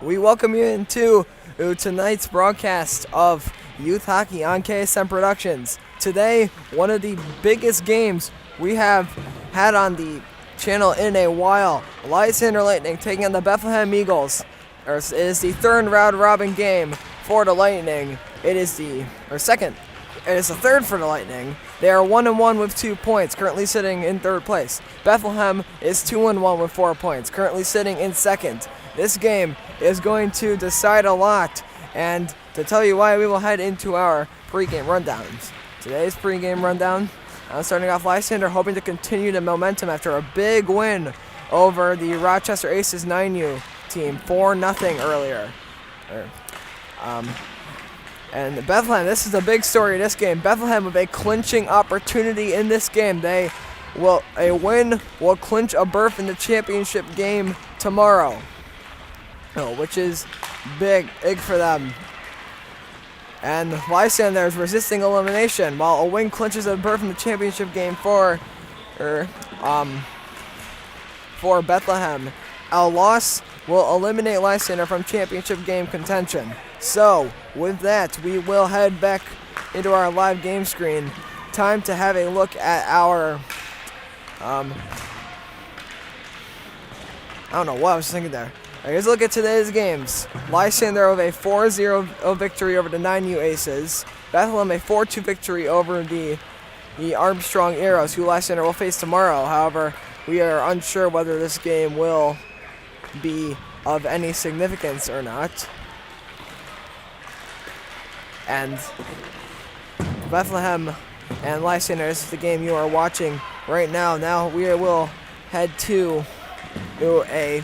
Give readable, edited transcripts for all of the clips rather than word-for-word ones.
We welcome you into tonight's broadcast of Youth Hockey on KSM Productions. Today, one of the biggest games we have had on the channel in a while. Lysander Lightning taking on the Bethlehem Eagles. It is the third round robin game for the Lightning. It is the third for the Lightning. They are 1-1 with 2 points, currently sitting in third place. Bethlehem is 2-1 with 4 points, currently sitting in second. This game is going to decide a lot, and to tell you why, we will head into our pregame rundowns. Today's pregame rundown, starting off Lysander hoping to continue the momentum after a big win over the Rochester Aces 9U team, 4-0 earlier. And Bethlehem, this is a big story in this game. Bethlehem with a clinching opportunity in this game. A win will clinch a berth in the championship game tomorrow, which is big for them. And Lysander is resisting elimination, while a win clinches a berth in the championship game for Bethlehem. A loss will eliminate Lysander from championship game contention. So, with that, we will head back into our live game screen. Time to have a look at our, I don't know what I was thinking there. Here's a look at today's games. Lysander with a 4-0 victory over the 9U Aces. Bethlehem a 4-2 victory over the Armstrong Arrows, who Lysander will face tomorrow. However, we are unsure whether this game will be of any significance or not. And Bethlehem and Lysander, this is the game you are watching right now. Now we will head to a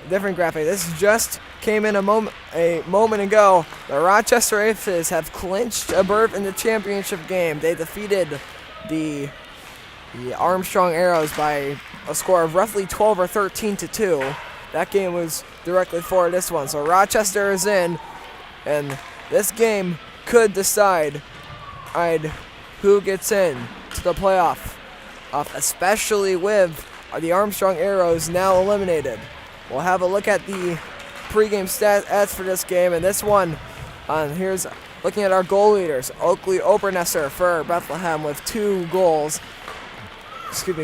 different graphic. This just came in a moment ago. The Rochester Aces have clinched a berth in the championship game. They defeated the Armstrong Arrows by a score of roughly 12 or 13-2. That game was directly for this one. So Rochester is in, and this game could decide who gets in to the playoff, especially with the Armstrong Arrows now eliminated. We'll have a look at the pregame stats for this game, and this one, here's looking at our goal leaders. Oakley Obernesser for Bethlehem with 2 goals.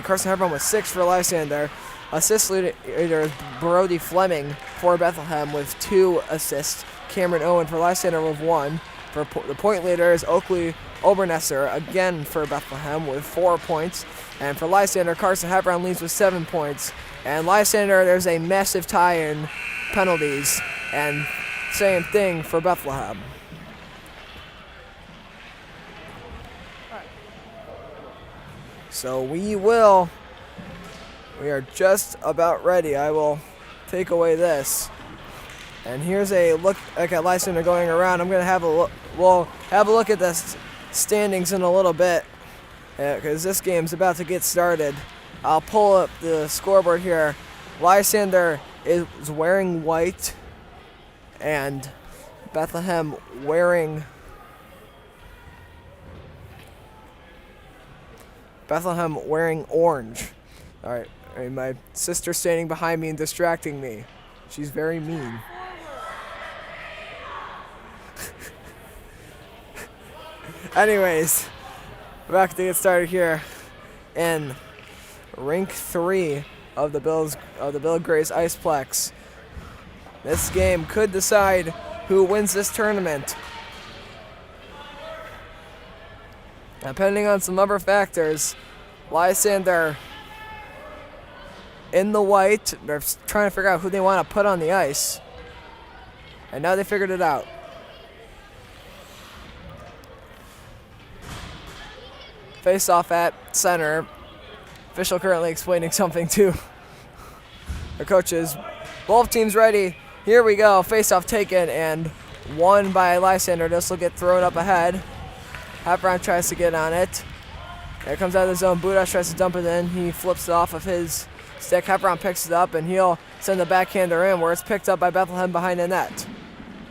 Carson Hebron with 6 for Lysander. Assist leader is Brody Fleming for Bethlehem with 2 assists. Cameron Owen for Lysander with 1. For the point leader is Oakley Obernesser, again for Bethlehem with 4 points. And for Lysander, Carson Hebron leads with 7 points. And Lysander, there's a massive tie in penalties. And same thing for Bethlehem. So we are just about ready. I will take away this. And here's a look at Lysander going around. I'm going to have a look. We'll have a look at the standings in a little bit, because this game's about to get started. I'll pull up the scoreboard here. Lysander is wearing white, and Bethlehem wearing orange. All right, my sister's standing behind me and distracting me. She's very mean. Anyways, we're back to get started here in Rink 3 of the Bill Grace Iceplex. This game could decide who wins this tournament. Depending on some other factors, Lysander in the white, they're trying to figure out who they want to put on the ice. And now they figured it out. Face off at center. Official currently explaining something to the coaches. Both teams ready. Here we go. Face off taken and won by Lysander. This will get thrown up ahead. Hebron tries to get on it. There comes out of the zone. Budas tries to dump it in. He flips it off of his stick. Hebron picks it up and he'll send the backhander in, where it's picked up by Bethlehem behind the net.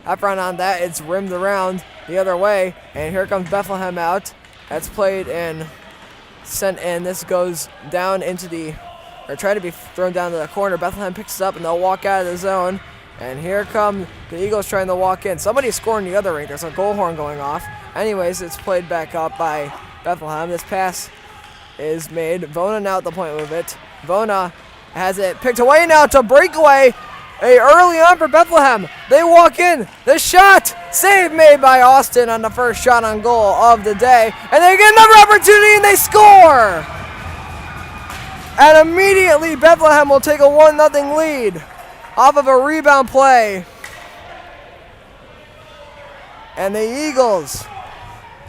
Hebron on that. It's rimmed around the other way. And here comes Bethlehem out. That's played and sent in. This goes down into the, or try to be thrown down to the corner. Bethlehem picks it up and they'll walk out of the zone. And here come the Eagles trying to walk in. Somebody's scoring the other rink. There's a goal horn going off. Anyways, it's played back up by Bethlehem. This pass is made. Vona now at the point with it. Vona has it picked away now to breakaway. Early on for Bethlehem. They walk in. The shot. Save made by Austin on the first shot on goal of the day. And they get another opportunity and they score. And immediately Bethlehem will take a 1-0 lead off of a rebound play. And the Eagles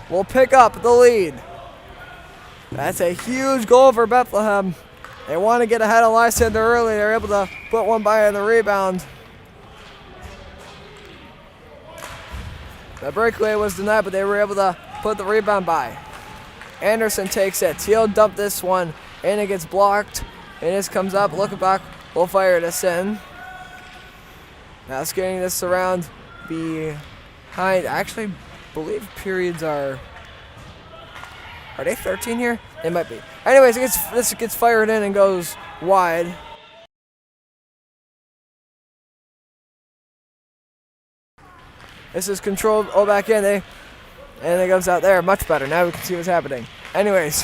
will pick up the lead. That's a huge goal for Bethlehem. They want to get ahead of Lysander early. They're able to put one by on the rebound. The breakaway was denied, but they were able to put the rebound by. Anderson takes it. He'll dump this one, and it gets blocked. And this comes up. Looking back, we'll fire this in. Now skating this around behind. I actually believe periods are they 13 here? They might be. Anyways, this gets fired in and goes wide. This is controlled back in. And it goes out there. Much better. Now we can see what's happening. Anyways,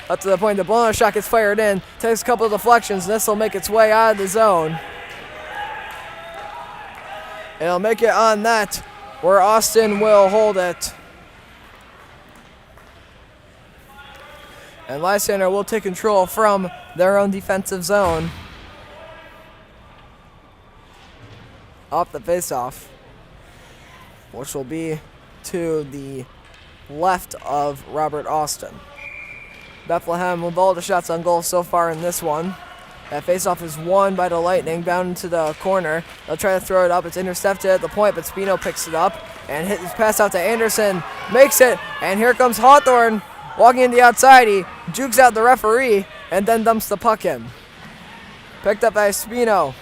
up to the point the blown shot gets fired in. Takes a couple of deflections. This will make its way out of the zone. It'll make it on net where Austin will hold it. And Lysander will take control from their own defensive zone. Off the faceoff, which will be to the left of Robert Austin. Bethlehem with all the shots on goal so far in this one. That faceoff is won by the Lightning down into the corner. They'll try to throw it up. It's intercepted at the point, but Spino picks it up and hits his pass out to Anderson. Makes it, and here comes Hawthorne. Walking in the outside, he jukes out the referee and then dumps the puck in. Picked up by Spino,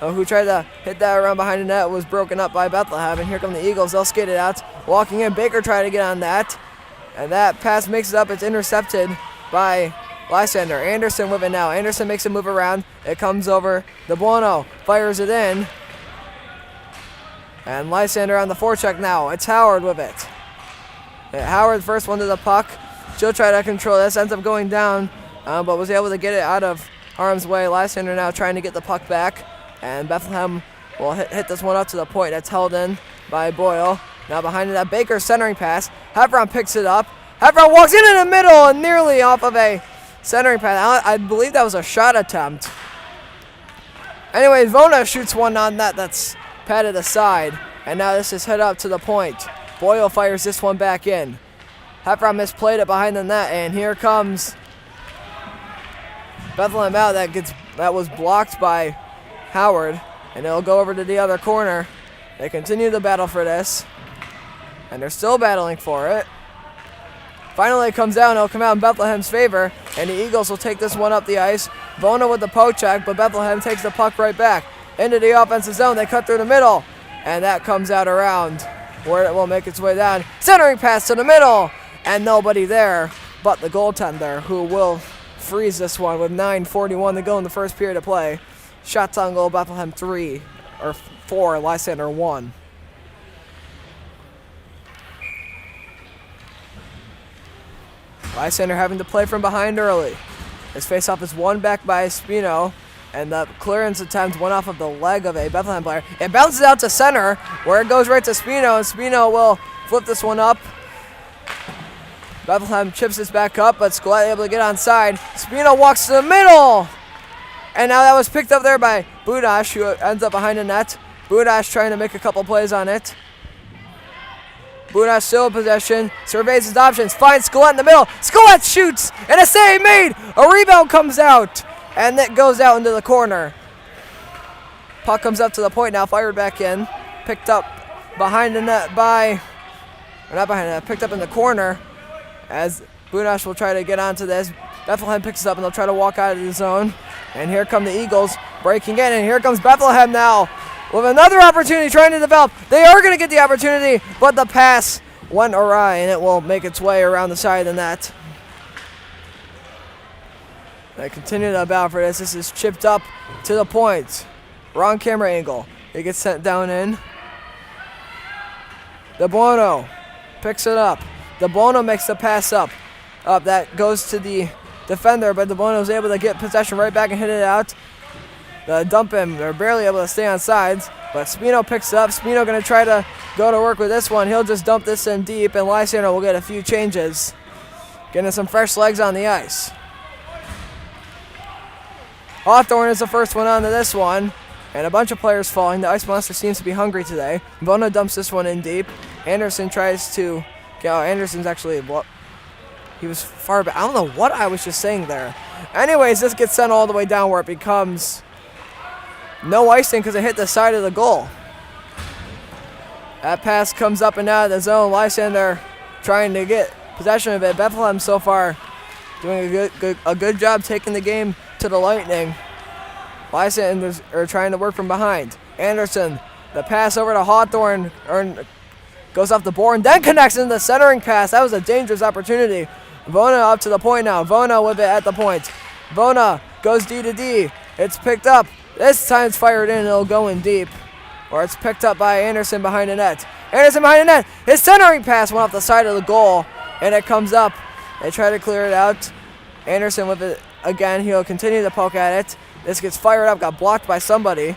who tried to hit that around behind the net, was broken up by Bethlehem. And here come the Eagles. They'll skate it out. Walking in, Baker trying to get on that. And that pass makes it up. It's intercepted by Lysander. Anderson with it now. Anderson makes a move around. It comes over. De Buono fires it in. And Lysander on the forecheck now. It's Howard with it. Howard first one to the puck. She'll try to control this, ends up going down, but was able to get it out of harm's way. Lysander now trying to get the puck back, and Bethlehem will hit this one up to the point. That's held in by Boyle. Now behind that, Baker centering pass. Heffron picks it up. Heffron walks in the middle and nearly off of a centering pass. I believe that was a shot attempt. Anyway, Vona shoots one on that that's patted aside, and now this is hit up to the point. Boyle fires this one back in. Heffron misplayed it behind the net, and here comes Bethlehem out. That was blocked by Howard, and it'll go over to the other corner. They continue the battle for this, and they're still battling for it. Finally it comes out, and it'll come out in Bethlehem's favor, and the Eagles will take this one up the ice. Vona with the poke check, but Bethlehem takes the puck right back into the offensive zone. They cut through the middle, and that comes out around where it will make its way down. Centering pass to the middle, and nobody there but the goaltender, who will freeze this one with 9:41 to go in the first period of play. Shots on goal, Bethlehem 4, Lysander 1. Lysander having to play from behind early. His faceoff is won back by Spino, and the clearance attempt went off of the leg of a Bethlehem player. It bounces out to center, where it goes right to Spino, and Spino will flip this one up. Bethlehem chips this back up, but Scalette able to get onside. Spino walks to the middle, and now that was picked up there by Budash, who ends up behind the net. Budash trying to make a couple plays on it. Budash still in possession, surveys his options, finds Scalette in the middle. Scalette shoots, and a save made. A rebound comes out, and it goes out into the corner. Puck comes up to the point now, fired back in. Picked up behind the net picked up in the corner, as Budash will try to get onto this. Bethlehem picks it up, and they'll try to walk out of the zone. And here come the Eagles breaking in, and here comes Bethlehem now with another opportunity trying to develop. They are going to get the opportunity, but the pass went awry, and it will make its way around the side of the net. They continue to battle for this. This is chipped up to the point. Wrong camera angle. It gets sent down in. DeBuono picks it up. DeBuono makes the pass up. That goes to the defender, but DeBuono is able to get possession right back and hit it out. Dump him. They're barely able to stay on sides, but Spino picks it up. Spino going to try to go to work with this one. He'll just dump this in deep, and Lysander will get a few changes. Getting some fresh legs on the ice. Hawthorne is the first one onto this one, and a bunch of players falling. The Ice Monster seems to be hungry today. Bono dumps this one in deep. Anderson tries to... Anderson's actually... He was far back. I don't know what I was just saying there. Anyways, this gets sent all the way down where it becomes no icing because it hit the side of the goal. That pass comes up and out of the zone. Lysander trying to get possession of it. Bethlehem so far doing a good job taking the game to the Lightning. Lysander are trying to work from behind. Anderson, the pass over to Hawthorne goes off the board and then connects into the centering pass. That was a dangerous opportunity. Vona up to the point now. Vona with it at the point. Vona goes D to D. It's picked up. This time it's fired in and it'll go in deep. Or it's picked up by Anderson behind the net. Anderson behind the net. His centering pass went off the side of the goal. And it comes up. They try to clear it out. Anderson with it again. He'll continue to poke at it. This gets fired up. Got blocked by somebody.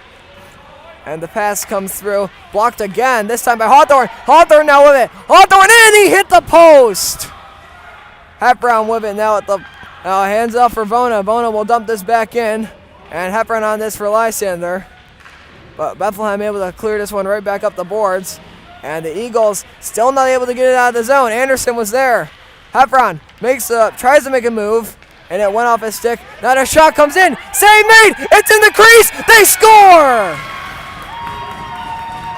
And the pass comes through. Blocked again. This time by Hawthorne. Hawthorne now with it. Hawthorne in. He hit the post. Hepburn with it now at the hands up for Vona. Vona will dump this back in. And Hepburn on this for Lysander. But Bethlehem able to clear this one right back up the boards. And the Eagles still not able to get it out of the zone. Anderson was there. Hepburn tries to make a move. And it went off his stick. Now the shot comes in. Save made. It's in the crease. They score.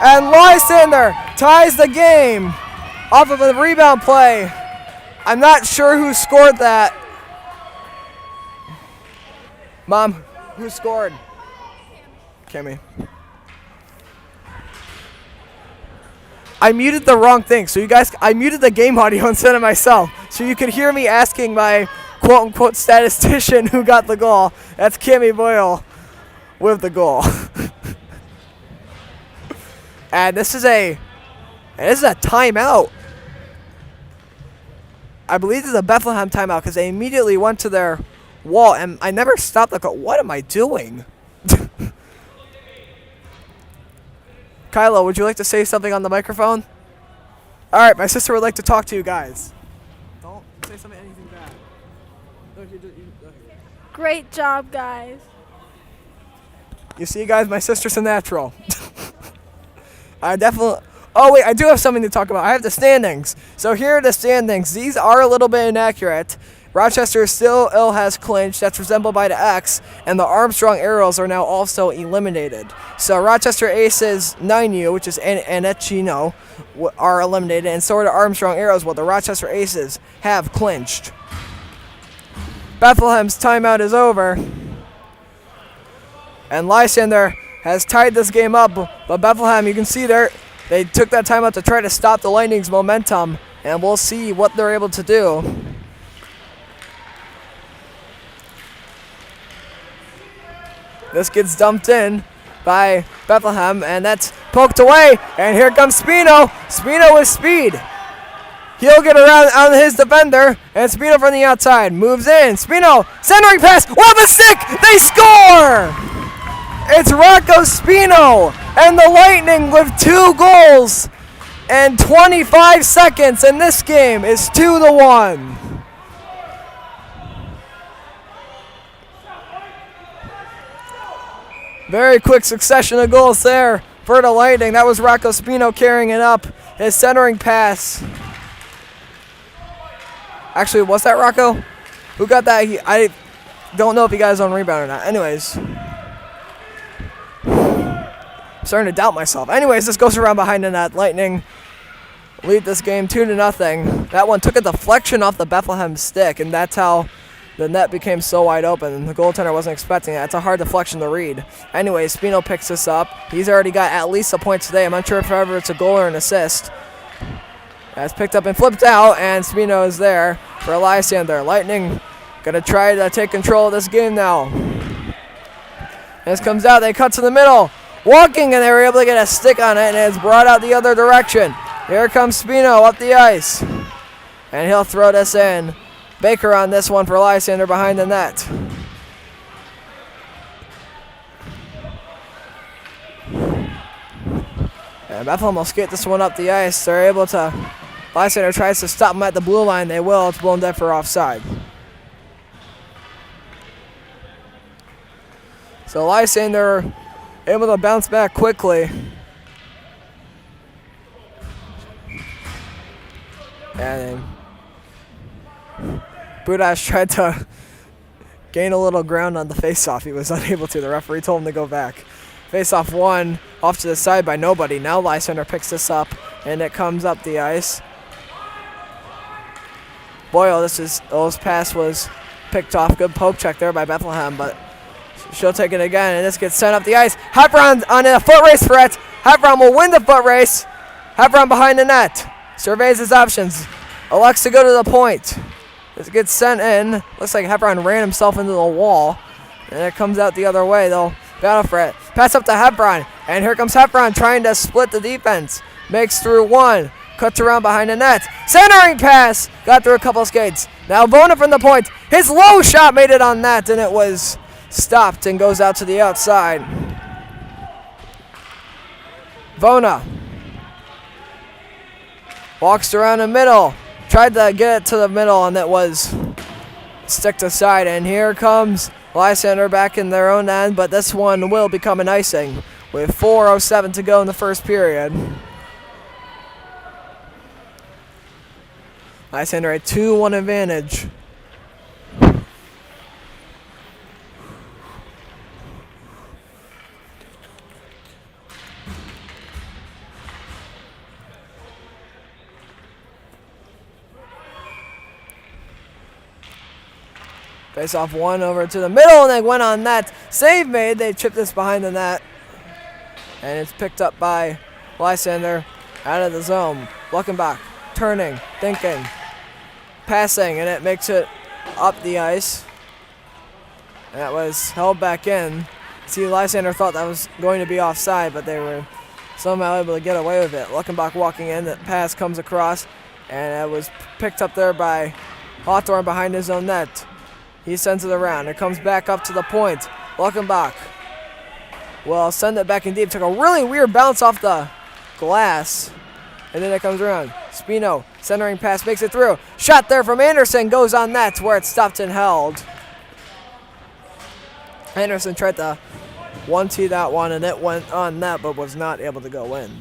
And Lysander ties the game off of a rebound play. I'm not sure who scored that. Mom, who scored? Kimmy. I muted the wrong thing, so I muted the game audio instead of myself, so you could hear me asking my quote-unquote statistician who got the goal. That's Kimmy Boyle with the goal. And this is a timeout. I believe this is a Bethlehem timeout because they immediately went to their wall, and I never stopped the call. What am I doing? Kylo, would you like to say something on the microphone? All right, my sister would like to talk to you guys. Don't say anything bad. Great job, guys. You see, guys, my sister's a natural. I definitely... Oh, wait, I do have something to talk about. I have the standings. So here are the standings. These are a little bit inaccurate. Rochester still has clinched. That's resembled by the X. And the Armstrong Arrows are now also eliminated. So Rochester Aces 9U, which is Anechino, are eliminated. And so are the Armstrong Arrows, while the Rochester Aces have clinched. Bethlehem's timeout is over. And Lysander has tied this game up. But Bethlehem, you can see there, they took that timeout to try to stop the Lightning's momentum. And we'll see what they're able to do. This gets dumped in by Bethlehem, and that's poked away. And here comes Spino. Spino with speed. He'll get around on his defender, and Spino from the outside moves in. Spino, centering pass, off a stick. They score! It's Rocco Spino and the Lightning with 2 goals and 25 seconds, and this game is 2-1. Very quick succession of goals there for the Lightning. That was Rocco Spino carrying it up. His centering pass. Actually, was that Rocco? Who got that? I don't know if he got his own rebound or not. Anyways. I'm starting to doubt myself. Anyways, this goes around behind the net. Lightning lead this game 2-0. That one took a deflection off the Bethlehem stick, and that's how the net became so wide open, and the goaltender wasn't expecting that. It's a hard deflection to read. Anyway, Spino picks this up. He's already got at least a point today. I'm not sure if ever it's a goal or an assist. That's picked up and flipped out, and Spino is there for Lysander. Lightning going to try to take control of this game now. This comes out. They cut to the middle. walking, and they were able to get a stick on it, and it's brought out the other direction. Here comes Spino up the ice, and he'll throw this in. Baker on this one for Lysander behind the net. And Bethlehem will skate this one up the ice. They're able to, Lysander tries to stop them at the blue line. They will. It's blown dead for offside. So Lysander able to bounce back quickly. And Budash tried to gain a little ground on the faceoff. He was unable to. The referee told him to go back. Faceoff one off to the side by nobody. Now Lysander picks this up, and it comes up the ice. Boyle, this pass was picked off. Good poke check there by Bethlehem, but she'll take it again, and this gets sent up the ice. Heffron on a foot race threat. Heffron will win the foot race. Heffron behind the net. Surveys his options. Elects to go to the point. This gets sent in. Looks like Heffron ran himself into the wall, and it comes out the other way. They'll battle for it. Pass up to Heffron, and here comes Heffron trying to split the defense. Makes through one. Cuts around behind the net. Centering pass. Got through a couple of skates. Now Bona from the point. His low shot made it on net, and it was stopped and goes out to the outside. Bona walks around the middle. Tried to get it to the middle, and it was sticked aside. And here comes Lysander back in their own end, but this one will become an icing with 4:07 to go in the first period. Lysander a 2-1 advantage. Face off one over to the middle, and they went on net. Save made. They chipped this behind the net. And it's picked up by Lysander out of the zone. Luckenbach turning, thinking, passing, and it makes it up the ice. And that was held back in. See, Lysander thought that was going to be offside, but they were somehow able to get away with it. Luckenbach walking in. The pass comes across, and it was picked up there by Hawthorne behind his own net. He sends it around. It comes back up to the point. Luckenbach will send it back in deep. Took a really weird bounce off the glass. And then it comes around. Spino, centering pass, makes it through. Shot there from Anderson. Goes on net where it stopped and held. Anderson tried to 1-tee that one, and it went on net, but was not able to go in.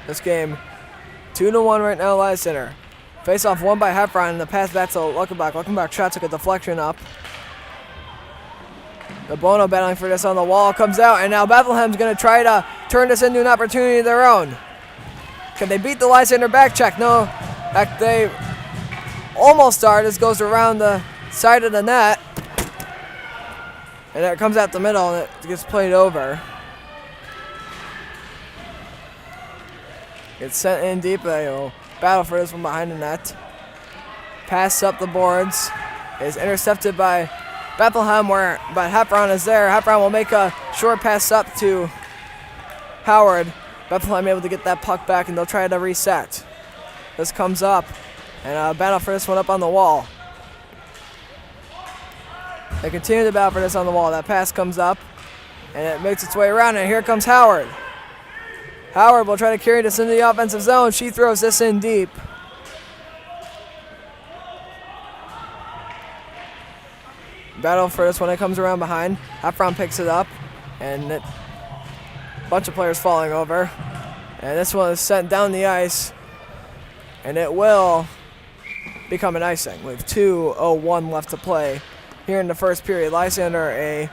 This game, 2-1 right now, Lysander. Face off one by Heffron, and the pass back to Luckenbach. Luckenbach shot took a deflection up. The Bono battling for this on the wall comes out, and now Bethlehem's going to try to turn this into an opportunity of their own. Can they beat the Lysander back check? No. Heck, they almost are. This goes around the side of the net. And it comes out the middle, and it gets played over. Gets sent in deep. They'll battle for this one behind the net. Pass up the boards. Is intercepted by Bethlehem, but Heffron is there. Heffron will make a short pass up to Howard. Bethlehem able to get that puck back, and they'll try to reset. This comes up, and a battle for this one up on the wall. They continue to battle for this on the wall. That pass comes up, and it makes its way around, and here comes Howard. Howard will try to carry this into the offensive zone. She throws this in deep. Battle for this one. It comes around behind. Heffron picks it up, and a bunch of players falling over. And this one is sent down the ice, and it will become an icing with 2:01 left to play here in the first period. Lysander a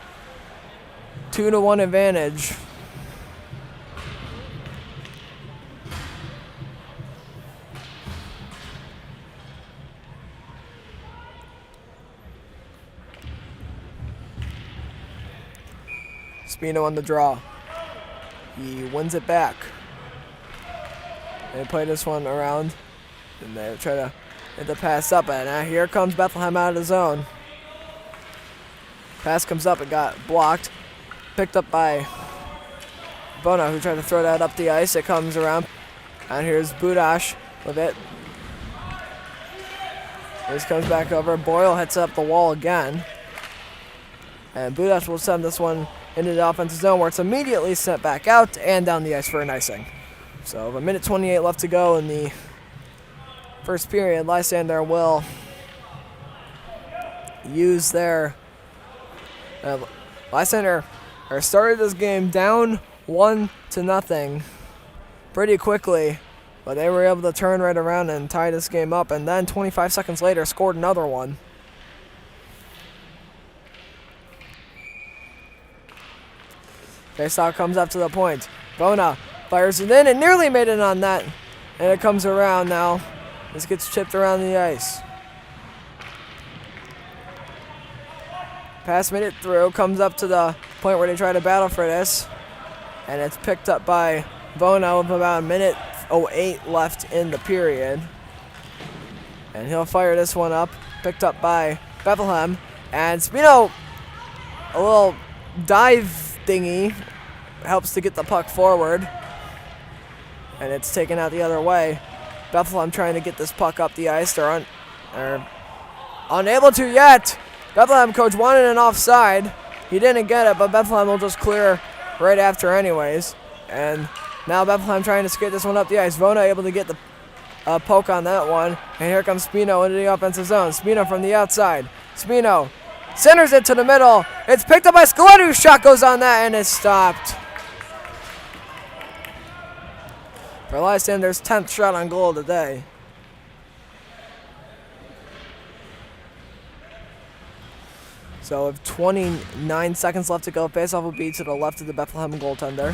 2-1 advantage. Spino on the draw. He wins it back. They play this one around, and they try to get the pass up, and now here comes Bethlehem out of the zone. Pass comes up, it got blocked. Picked up by Bono, who tried to throw that up the ice. It comes around, and here's Budash with it. This comes back over. Boyle hits up the wall again. And Budash will send this one into the offensive zone, where it's immediately sent back out and down the ice for an icing. So, 1:28 left to go in the first period. Lysander will use their... Lysander started this game down 1-0 pretty quickly, but they were able to turn right around and tie this game up, and then 25 seconds later scored another one. Faceoff comes up to the point. Bona fires it in and nearly made it on that, and it comes around now. This gets chipped around the ice. Pass made it through, comes up to the point where they try to battle for this, and it's picked up by Bono with about 1:08 left in the period. And he'll fire this one up, picked up by Bethlehem, and Spino, a little dive thingy, helps to get the puck forward, and it's taken out the other way. Bethlehem trying to get this puck up the ice. They're unable to yet. Bethlehem coach wanted an offside. He didn't get it, but Bethlehem will just clear right after anyways. And now Bethlehem trying to skate this one up the ice. Vona able to get the poke on that one. And here comes Spino into the offensive zone. Spino from the outside. Spino centers it to the middle. It's picked up by Scaletti, whose shot goes on that and is stopped. For Lysander's 10th shot on goal of the day. So with 29 seconds left to go, faceoff will be to the left of the Bethlehem goaltender.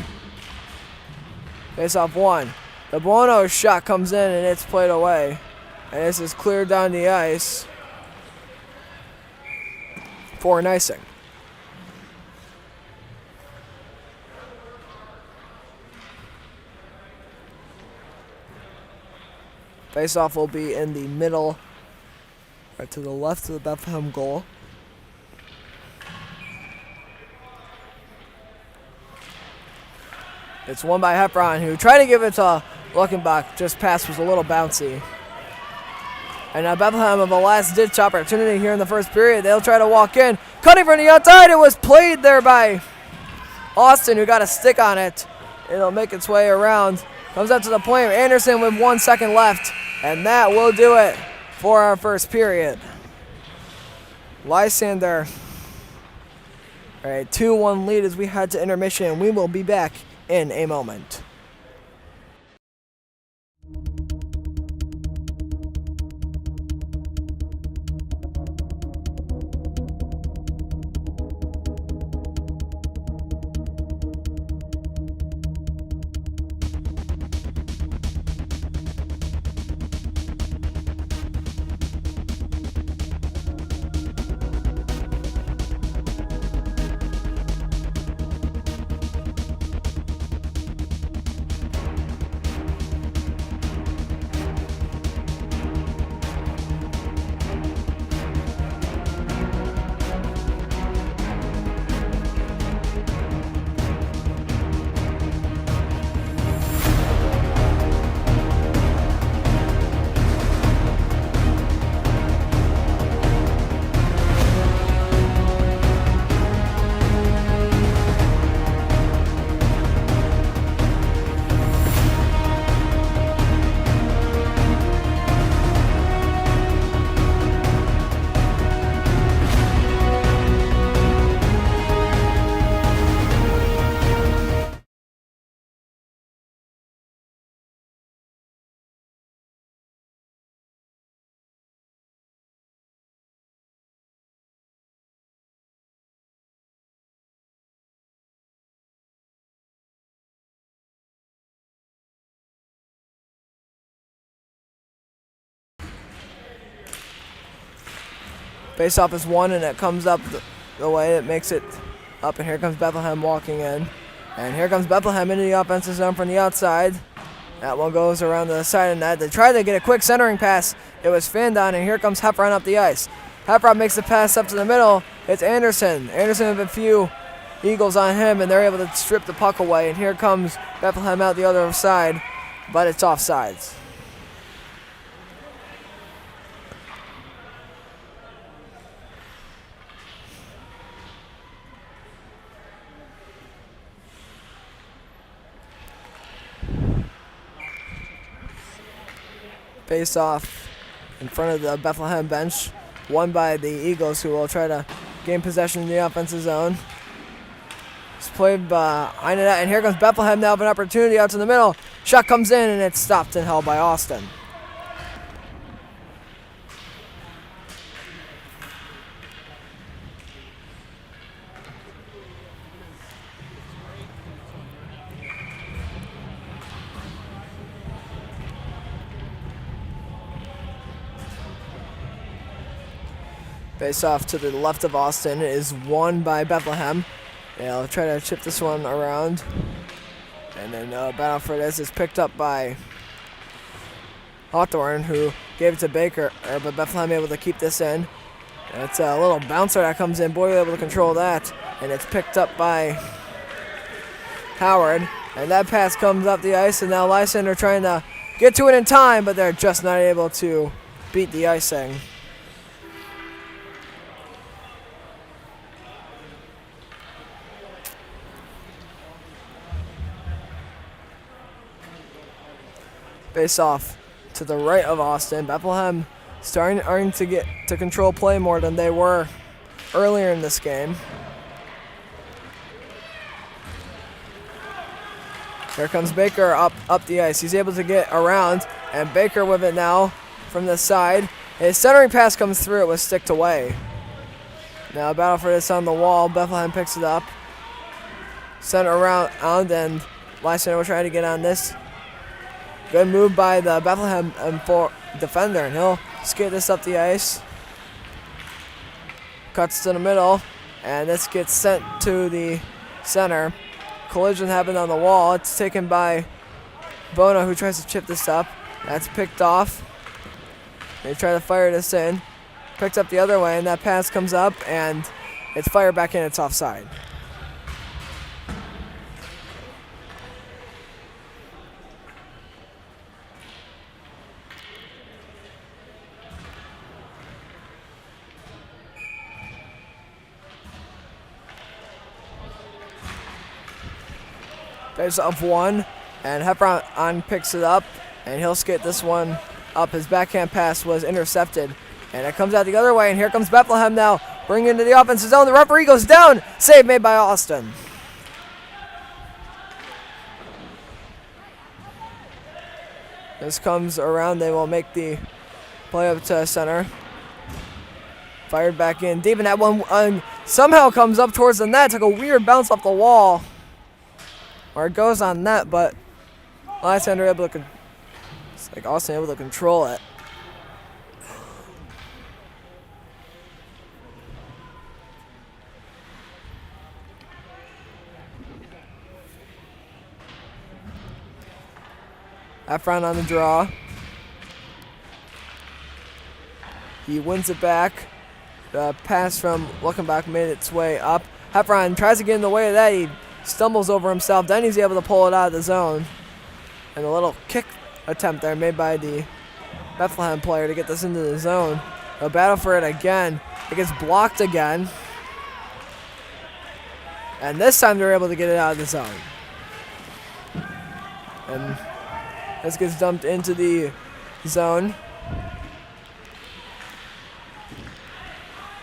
Faceoff one. The Buono shot comes in and it's played away. And this is cleared down the ice for an icing. Faceoff will be in the middle, right to the left of the Bethlehem goal. It's won by Hepron, who tried to give it to Luckenbach. Just pass was a little bouncy. And now Bethlehem have a last-ditch opportunity here in the first period. They'll try to walk in. Cutting from the outside. It was played there by Austin, who got a stick on it. It'll make its way around. Comes up to the point. Anderson with 1 second left. And that will do it for our first period. Lysander. All right, 2-1 lead as we head to intermission. We will be back in a moment. Faceoff is won, and it comes up the way it makes it up, and here comes Bethlehem walking in. And here comes Bethlehem into the offensive zone from the outside. That one goes around the side of the net. They try to get a quick centering pass. It was fanned on, and here comes Heffron up the ice. Heffron makes the pass up to the middle. It's Anderson. Anderson with a few Eagles on him, and they're able to strip the puck away. And here comes Bethlehem out the other side, but it's offsides. Face off in front of the Bethlehem bench, won by the Eagles, who will try to gain possession in the offensive zone. It's played behind it, and here comes Bethlehem now with an opportunity out to the middle. Shot comes in, and it's stopped and held by Austin. Face off to the left of Austin is won by Bethlehem. They'll try to chip this one around. And then battle for this is picked up by Hawthorne, who gave it to Baker, but Bethlehem able to keep this in. And it's a little bouncer that comes in. Boyle able to control that. And it's picked up by Howard. And that pass comes up the ice, and now Lysander trying to get to it in time, but they're just not able to beat the icing. Face off to the right of Austin. Bethlehem starting to get to control play more than they were earlier in this game. Here comes Baker up the ice. He's able to get around, and Baker with it now from the side. His centering pass comes through. It was sticked away. Now battle for this on the wall. Bethlehem picks it up. Center around, and Lysander will try to get on this. Good move by the Bethlehem defender, and he'll skate this up the ice. Cuts to the middle, and this gets sent to the center. Collision happened on the wall. It's taken by Bona, who tries to chip this up. That's picked off. They try to fire this in. Picked up the other way, and that pass comes up, and it's fired back in. It's offside. Face off one, and Heffron picks it up, and he'll skate this one up. His backhand pass was intercepted, and it comes out the other way, and here comes Bethlehem now, bringing into the offensive zone. The referee goes down. Save made by Austin. This comes around. They will make the play up to center. Fired back in deep, and that one somehow comes up towards the net. Took a weird bounce off the wall. Or it goes on net, but Lysander able to, it's like Austin able to control it. Heffron on the draw. He wins it back. The pass from Luckenbach made its way up. Heffron tries to get in the way of that. He stumbles over himself, then he's able to pull it out of the zone. And a little kick attempt there made by the Bethlehem player to get this into the zone. They'll battle for it again. It gets blocked again. And this time they're able to get it out of the zone. And this gets dumped into the zone.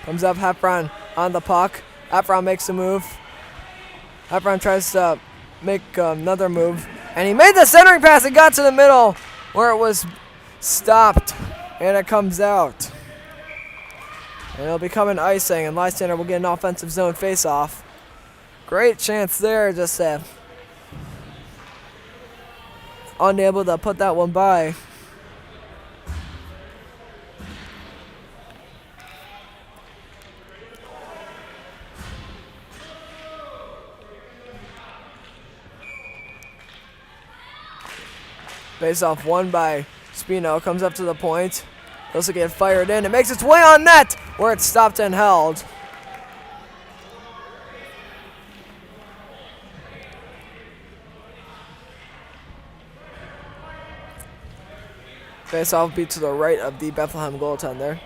Comes up Heffron on the puck. Heffron makes a move. Heffron tries to make another move, and he made the centering pass and got to the middle where it was stopped, and it comes out. And it'll become an icing, and Lysander will get an offensive zone face-off. Great chance there, just unable to put that one by. Face off won by Spino. Comes up to the point. This will get fired in. It makes its way on net where it's stopped and held. Face off beat to the right of the Bethlehem goaltender.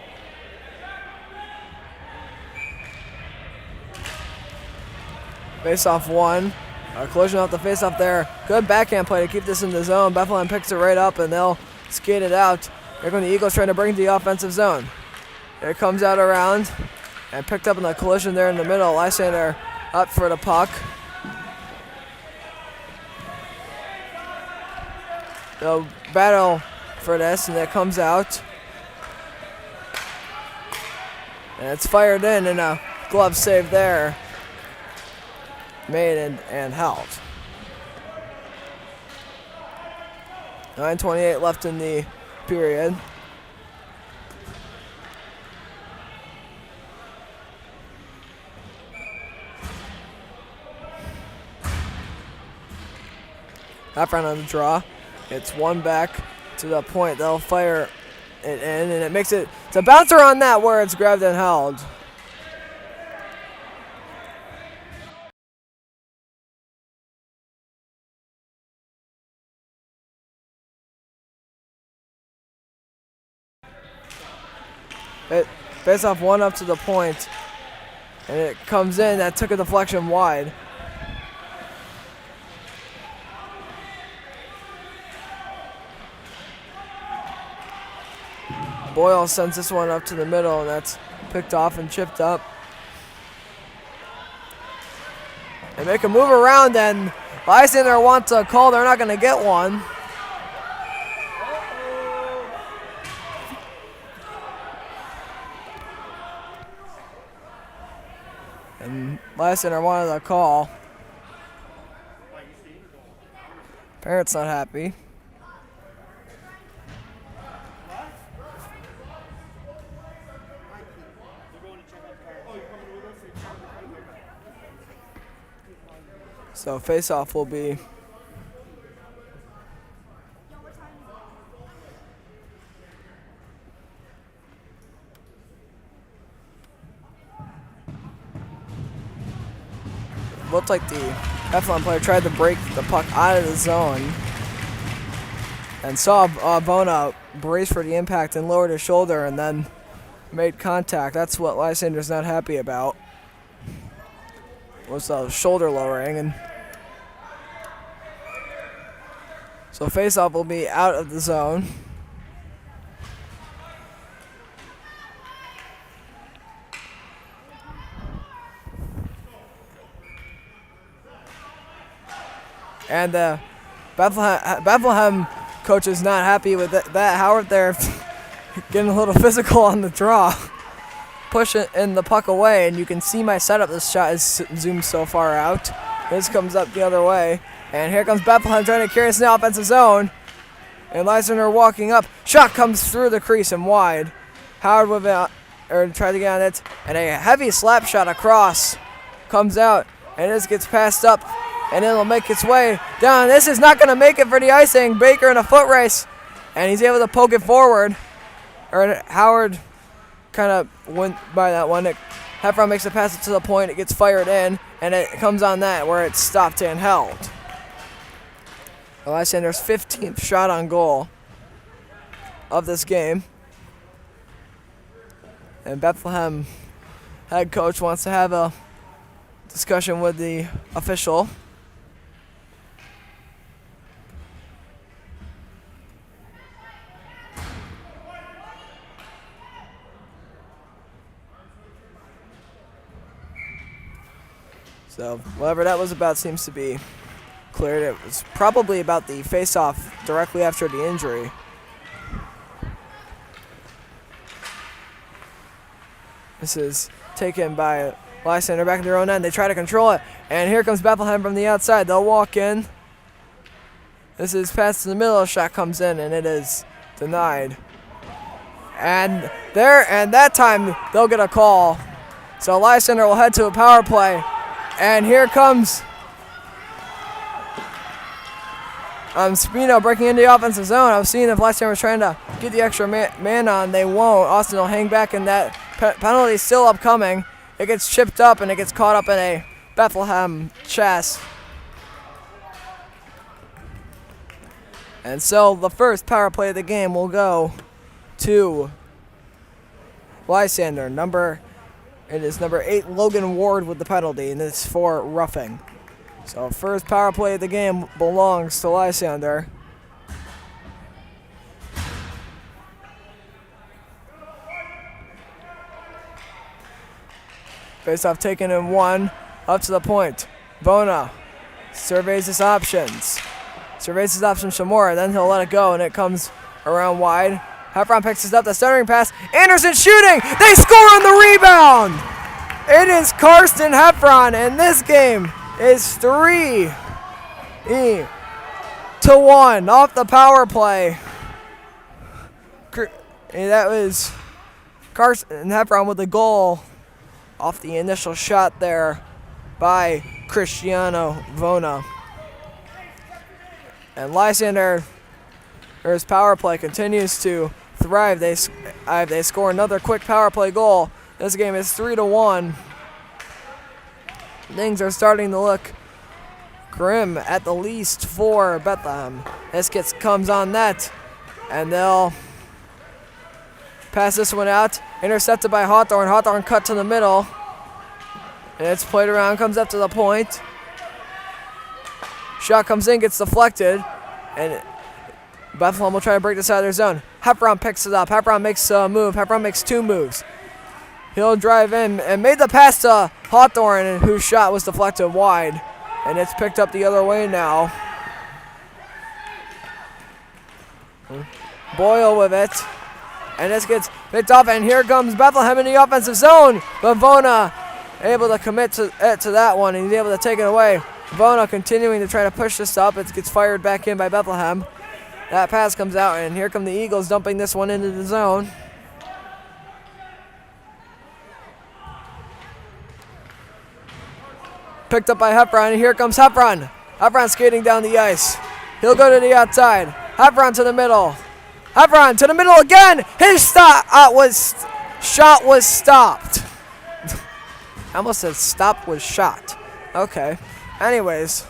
Face off won. A collision off the face off there. Good backhand play to keep this in the zone. Bethlehem picks it right up and they'll skate it out. Here come the Eagles trying to bring it to the offensive zone. It comes out around and picked up in the collision there in the middle. Lysander up for the puck. They'll battle for this and it comes out. And it's fired in and a glove save there. Made and held. 9:28 left in the period. Half round on the draw. It's one back to the point. They'll fire it in and it makes it. It's a bouncer on that where it's grabbed and held. Face off one up to the point, and it comes in. That took a deflection wide. Boyle sends this one up to the middle, and that's picked off and chipped up. They make a move around, and Lysander wants a call. They're not going to get one. And Lysander wanted a call. Parents not happy. So face-off will be looked like the Bethlehem player tried to break the puck out of the zone and saw Bona brace for the impact and lowered his shoulder and then made contact. That's what Lysander's not happy about, was the shoulder lowering. And so face-off will be out of the zone. And the Bethlehem coach is not happy with that. Howard there getting a little physical on the draw. Pushing in the puck away, and you can see my setup. This shot is zoomed so far out. This comes up the other way. And here comes Bethlehem trying to carry us in the offensive zone. And Lysander walking up. Shot comes through the crease and wide. Howard with it, tried to get on it. And a heavy slap shot across comes out. And this gets passed up. And it'll make its way down. This is not going to make it for the icing. Baker in a foot race. And he's able to poke it forward. Or Howard kind of went by that one. Heffron makes a pass to the point. It gets fired in. And it comes on that where it's stopped and held. Lysander's 15th shot on goal of this game. And Bethlehem head coach wants to have a discussion with the official. So whatever that was about seems to be cleared. It was probably about the face-off directly after the injury. This is taken by Lysander back in their own end. They try to control it. And here comes Bethlehem from the outside. They'll walk in. This is passed to the middle. A shot comes in, and it is denied. And that time, they'll get a call. So Lysander will head to a power play. And here comes Spino breaking into the offensive zone. I was seeing if Lysander was trying to get the extra man on. They won't. Austin will hang back, and that penalty is still upcoming. It gets chipped up, and it gets caught up in a Bethlehem chest. And so the first power play of the game will go to Lysander. It is number 8, Logan Ward, with the penalty, and it's for roughing. So first power play of the game belongs to Lysander. Face-off taken in 1, up to the point. Bona surveys his options. Surveys his options some more, then he'll let it go, and it comes around wide. Heffron picks this up, the centering pass. Anderson shooting! They score on the rebound! It is Karsten Heffron, and this game is 3-1 off the power play. And that was Karsten Heffron with the goal off the initial shot there by Cristiano Vona. And Lysander's power play continues to thrive. They score another quick power play goal. This game is 3-1. Things are starting to look grim at the least for Bethlehem. This comes on net, and they'll pass this one out. Intercepted by Hawthorne. Hawthorne cut to the middle, and it's played around, comes up to the point. Shot comes in, gets deflected, and Bethlehem will try to break this out of their zone. Heffron picks it up. Heffron makes a move. Heffron makes 2 moves. He'll drive in and made the pass to Hawthorne, whose shot was deflected wide. And it's picked up the other way now. Boyle with it. And this gets picked up, and here comes Bethlehem in the offensive zone. But Vona able to commit to that one, and he's able to take it away. Vona continuing to try to push this up. It gets fired back in by Bethlehem. That pass comes out, and here come the Eagles dumping this one into the zone. Picked up by Heffron, and here comes Heffron. Heffron skating down the ice. He'll go to the outside. Heffron to the middle. Heffron to the middle again. His shot was stopped. I almost said stop was shot. Okay. Anyways,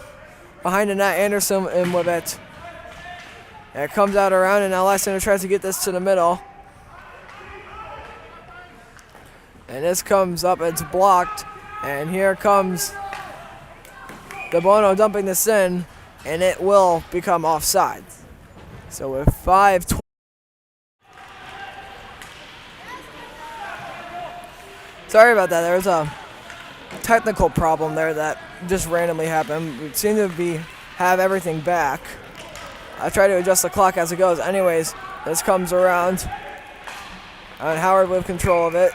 behind the net, Anderson in with it. And it comes out around, and now Lysander tries to get this to the middle. And this comes up, it's blocked. And here comes DeBono dumping this in, and it will become offside. So with 5:20. Sorry about that. There was a technical problem there that just randomly happened. We seem to have everything back. I try to adjust the clock as it goes. Anyways, this comes around, and Howard with control of it,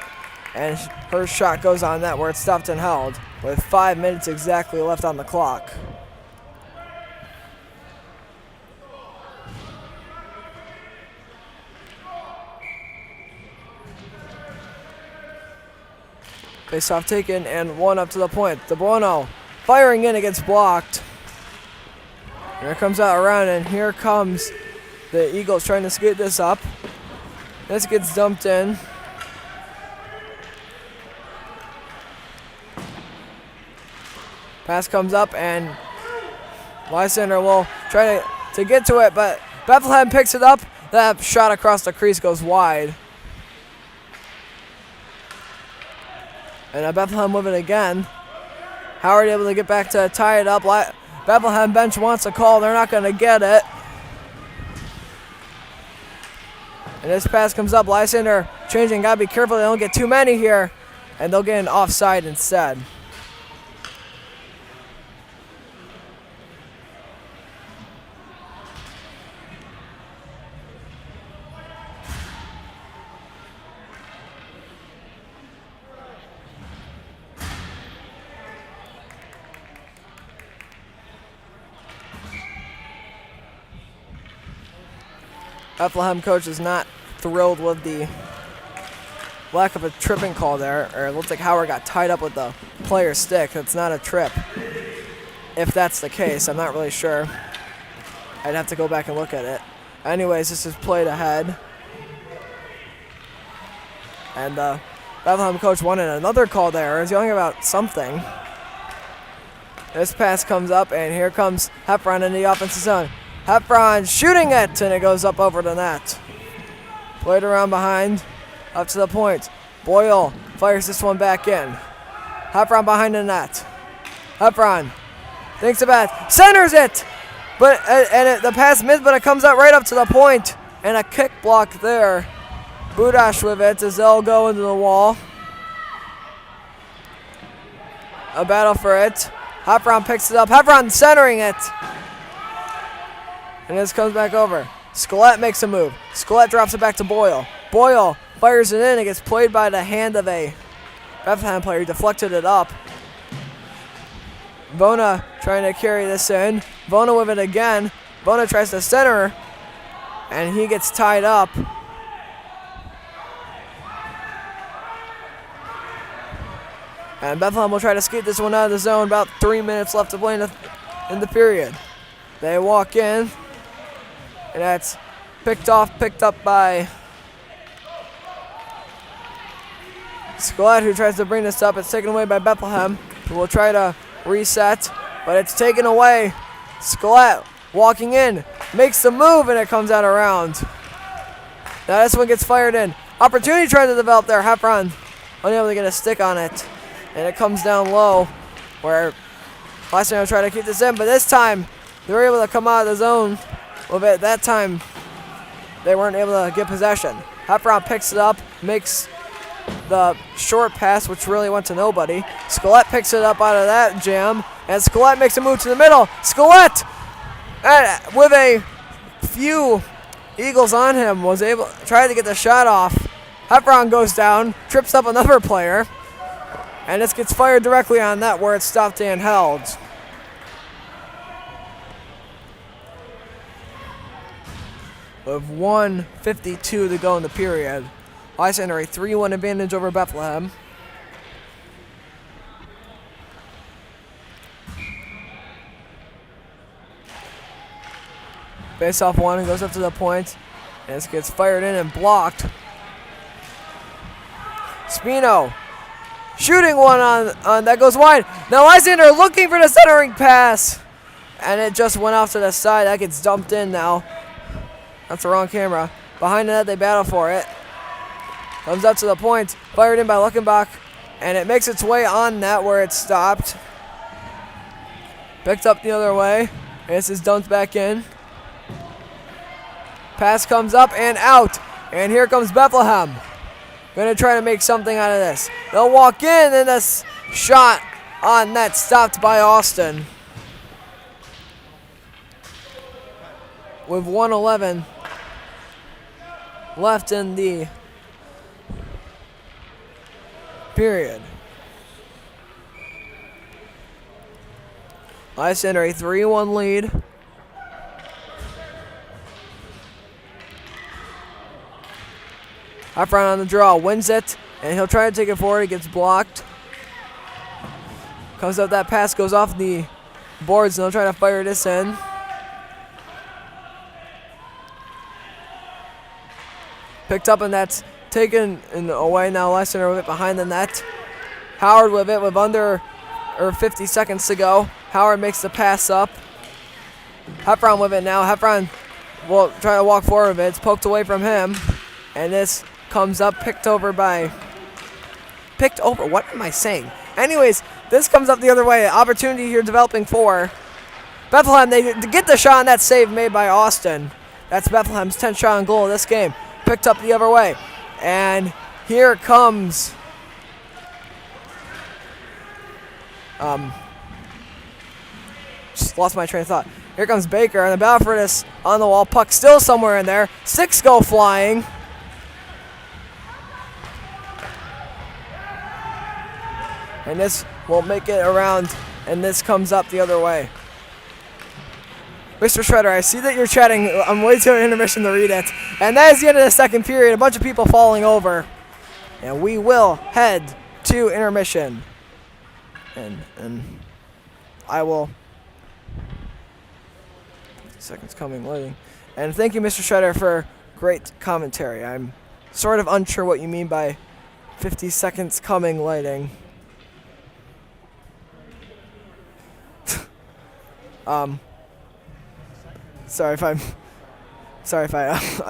and her shot goes on net where it's stopped and held with 5 minutes exactly left on the clock. Face-off taken, and 1 up to the point. DeBono firing in, it gets blocked. Here comes out around, and here comes the Eagles trying to skate this up. This gets dumped in. Pass comes up, and Lysander will try to get to it, but Bethlehem picks it up. That shot across the crease goes wide. And Bethlehem with it again. Howard able to get back to tie it up. Bethlehem bench wants a call. They're not going to get it. And this pass comes up. Lysander changing. Got to be careful. They don't get too many here. And they'll get an offside instead. Bethlehem coach is not thrilled with the lack of a tripping call there. Or it looks like Howard got tied up with the player's stick. That's not a trip. If that's the case, I'm not really sure. I'd have to go back and look at it. Anyways, this is played ahead. And Bethlehem coach wanted another call there. He's yelling about something. This pass comes up, and here comes Heffron in the offensive zone. Heffron shooting it, and it goes up over the net. Played around behind, up to the point. Boyle fires this one back in. Heffron behind the net. Heffron thinks about it, centers it, but the pass missed, but it comes out right up to the point, and a kick block there. Budash with it as they'll go into the wall. A battle for it. Heffron picks it up. Heffron centering it. And this comes back over. Skelett makes a move. Skelett drops it back to Boyle. Boyle fires it in. It gets played by the hand of a Bethlehem player. He deflected it up. Bona trying to carry this in. Bona with it again. Bona tries to center. And he gets tied up. And Bethlehem will try to skate this one out of the zone. About 3 minutes left to play in the period. They walk in. And that's picked up by Skelett, who tries to bring this up. It's taken away by Bethlehem, who will try to reset, but it's taken away. Skelett walking in, makes the move, and it comes out around. Now this one gets fired in. Opportunity trying to develop there. Heffron unable to get a stick on it. And it comes down low, where Lysander will try to keep this in, but this time they were able to come out of the zone with it. That time they weren't able to get possession. Heffron picks it up, makes the short pass, which really went to nobody. Skelett picks it up out of that jam, and Skelett makes a move to the middle. Skelett, with a few Eagles on him, was able tried to get the shot off. Heffron goes down, trips up another player, and this gets fired directly on net where it stopped and held. With 1:52 to go in the period. Lysander a 3-1 advantage over Bethlehem. Face off one and goes up to the point. And this gets fired in and blocked. Spino shooting one on that goes wide. Now Lysander looking for the centering pass. And it just went off to the side. That gets dumped in now. That's the wrong camera. Behind the net, they battle for it. Comes up to the point. Fired in by Luckenbach. And it makes its way on net where it stopped. Picked up the other way. And this is dumped back in. Pass comes up and out. And here comes Bethlehem. Going to try to make something out of this. They'll walk in, and this shot on net stopped by Austin. With 1:11 left in the period. Lysander a 3-1 lead. Heffron on the draw, wins it, and he'll try to take it forward. It gets blocked. Comes up, that pass goes off the boards, and they'll try to fire this in. Picked up, and that's taken away now. Lysander with it behind the net. Howard with it with under 50 seconds to go. Howard makes the pass up. Heffron with it now. Heffron will try to walk forward with it. It's poked away from him. And this comes up, picked over. What am I saying? Anyways, this comes up the other way. Opportunity here developing for Bethlehem. They get the shot on that save made by Austin. That's Bethlehem's 10th shot on goal of this game. Picked up the other way. And here comes just lost my train of thought. Here comes Baker and the battle for this on the wall. Puck still somewhere in there. 6 go flying. And this won't make it around, and this comes up the other way. Mr. Shredder, I see that you're chatting. I'm way too intermission to read it. And that is the end of the second period. A bunch of people falling over. And we will head to intermission. And I will seconds coming, loading. And thank you, Mr. Shredder, for great commentary. I'm sort of unsure what you mean by 50 seconds coming, lighting. Sorry if I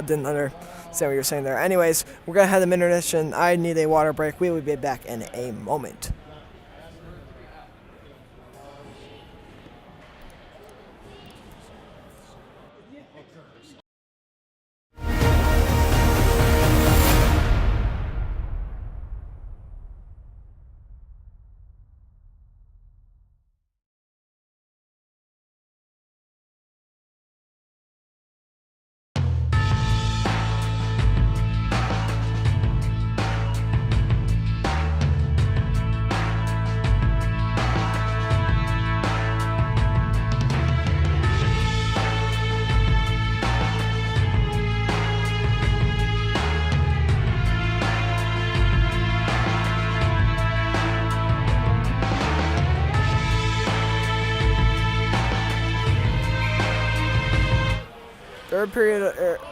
didn't understand what you're saying there. Anyways, we're gonna have the intermission. I need a water break. We will be back in a moment.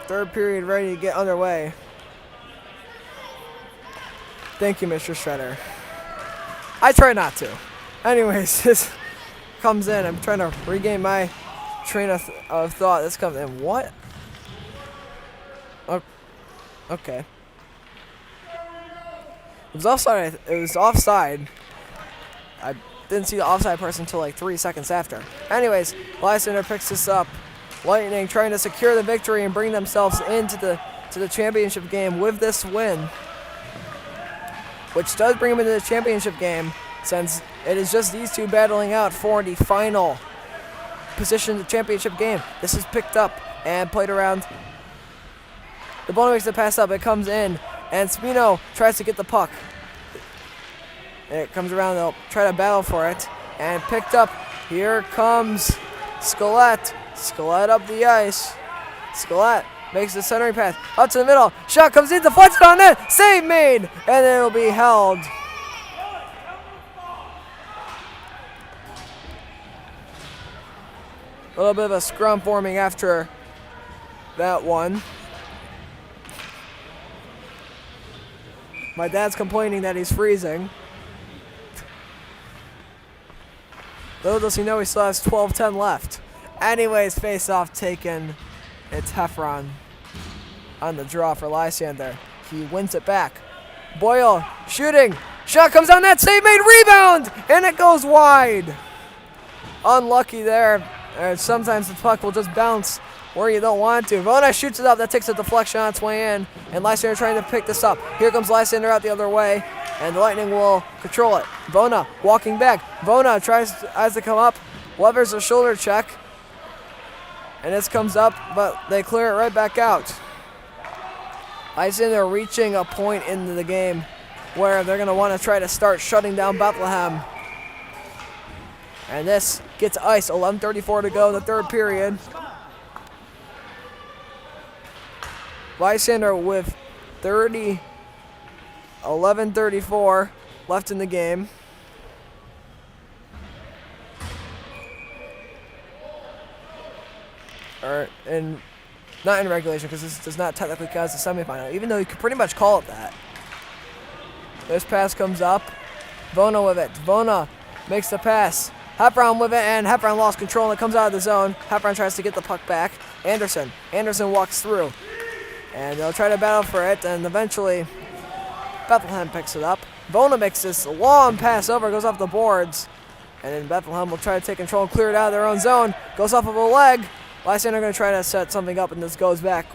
Third period ready to get underway. Thank you, Mr. Shredder. I try not to. Anyways, this comes in. I'm trying to regain my train of thought. This comes in. What? Oh, okay. It was offside. It was offside. I didn't see the offside person until like 3 seconds after. Anyways, Lysander picks this up. Lightning trying to secure the victory and bring themselves into the championship game with this win, which does bring them into the championship game, since it is just these two battling out for the final position in the championship game. This is picked up and played around. The Bono makes the pass up. It comes in, and Spino tries to get the puck. It comes around. They'll try to battle for it, and picked up. Here comes Skelett. Skelett up the ice. Skelett makes the centering pass up to the middle. Shot comes in, deflected on net. Save made, and it will be held. A little bit of a scrum forming after that one. My dad's complaining that he's freezing. Little does he know he still has 12:10 left. Anyways, face-off taken. It's Heffron on the draw for Lysander. He wins it back. Boyle shooting. Shot comes down net. Save made. Rebound. And it goes wide. Unlucky there. Sometimes the puck will just bounce where you don't want to. Vona shoots it up. That takes a deflection on its way in. And Lysander trying to pick this up. Here comes Lysander out the other way. And the Lightning will control it. Vona walking back. Vona tries to come up. Levers a shoulder check. And this comes up, but they clear it right back out. Lysander reaching a point into the game where they're going to want to try to start shutting down Bethlehem. And this gets ice. 11:34 to go in the third period. Lysander with 11:34 left in the game. Or not in regulation, because this does not technically count as a semifinal, even though you could pretty much call it that. This pass comes up. Vona with it. Vona makes the pass. Heffron with it, and Heffron lost control, and it comes out of the zone. Heffron tries to get the puck back. Anderson walks through. And they'll try to battle for it, and eventually Bethlehem picks it up. Vona makes this long pass over, goes off the boards. And then Bethlehem will try to take control and clear it out of their own zone. Goes off of a leg. Lysander going to try to set something up, and this goes back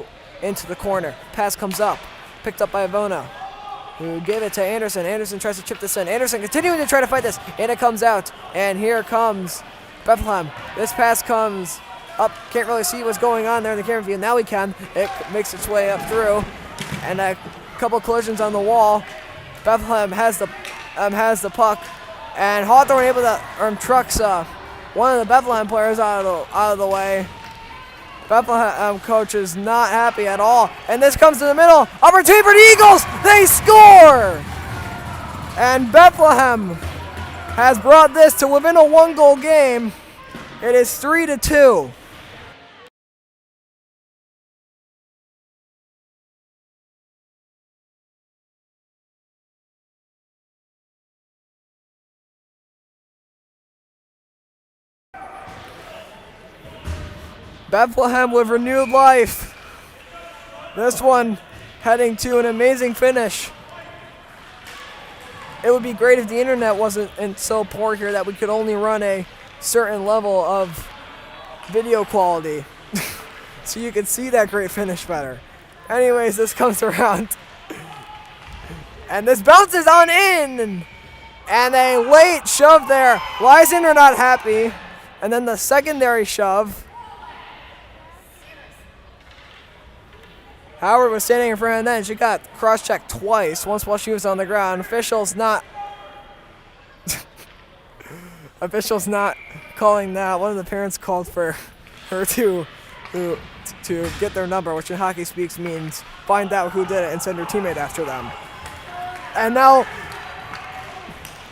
into the corner. Pass comes up. Picked up by Vona, who gave it to Anderson. Anderson tries to chip this in. Anderson continuing to try to fight this, and it comes out. And here comes Bethlehem. This pass comes up. Can't really see what's going on there in the camera view. Now we can. It makes its way up through. And a couple collisions on the wall. Bethlehem has the puck. And Hawthorne able to trucks one of the Bethlehem players out of the way. Bethlehem coach is not happy at all. And this comes to the middle. Opportunity for the Eagles. They score! And Bethlehem has brought this to within a 1-goal game. It is 3-2. Bethlehem with renewed life. This one heading to an amazing finish. It would be great if the internet wasn't so poor here that we could only run a certain level of video quality. So you could see that great finish better. Anyways, this comes around. And this bounces on in. And a late shove there. Lysander not happy. And then the secondary shove. Howard was standing in front of the net. She got cross-checked twice. Once while she was on the ground. Officials not calling that. One of the parents called for her to get their number, which in hockey speaks means find out who did it and send her teammate after them. And now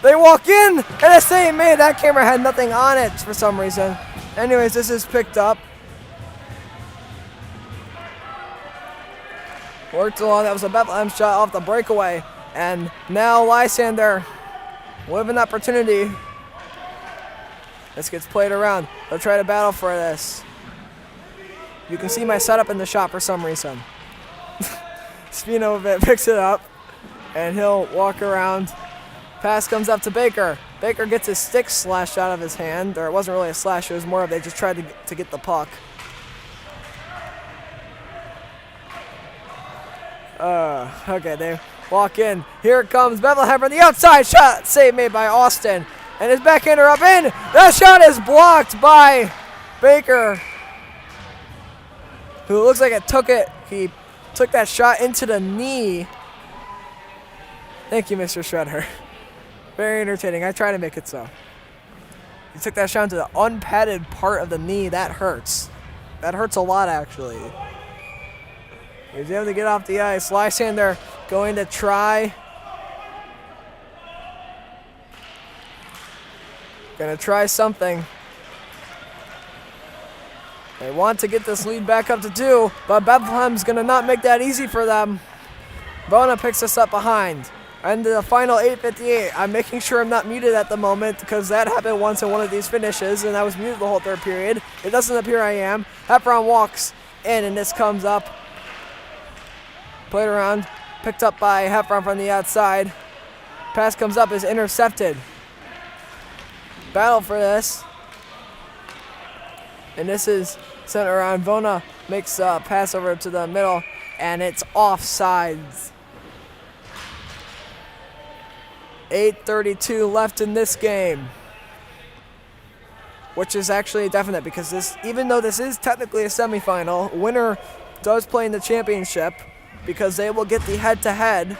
they walk in, and a save made. That camera had nothing on it for some reason. Anyways, this is picked up. Worked along. That was a Bethlehem shot off the breakaway. And now Lysander with an opportunity. This gets played around. They'll try to battle for this. You can see my setup in the shot for some reason. Spinovic picks it up, and he'll walk around. Pass comes up to Baker. Baker gets his stick slashed out of his hand, or it wasn't really a slash, it was more of they just tried to get the puck. Okay, they walk in. Here it comes, Bethlehem from the outside, shot, save made by Austin. And his backhander up in. That shot is blocked by Baker, who looks like he took that shot into the knee. Thank you, Mr. Shredder. Very entertaining. I try to make it so. He took that shot into the unpadded part of the knee. That hurts. That hurts a lot, actually. He's able to get off the ice. Lysander going to try. Gonna try something. They want to get this lead back up to 2, but Bethlehem's gonna not make that easy for them. Bona picks us up behind. And the final 8:58. I'm making sure I'm not muted at the moment because that happened once in one of these finishes, and I was muted the whole third period. It doesn't appear I am. Heffron walks in, and this comes up. Played around. Picked up by Heffron from the outside. Pass comes up, is intercepted. Battle for this. And this is sent around. Vona makes a pass over to the middle, and it's offsides. 8:32 left in this game, which is actually definite because this, even though this is technically a semifinal, winner does play in the championship because they will get the head-to-head.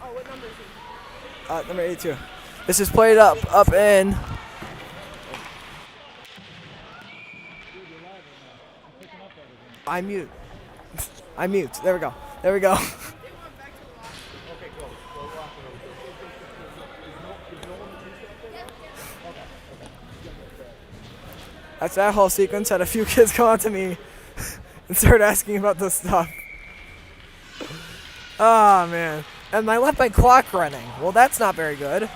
Oh, what number is it? Number 82. This is played up in. I'm mute. I'm mute. There we go. There we go. That's that whole sequence. Had a few kids come up to me and start asking about this stuff. Oh, man. And I left my clock running. Well, that's not very good.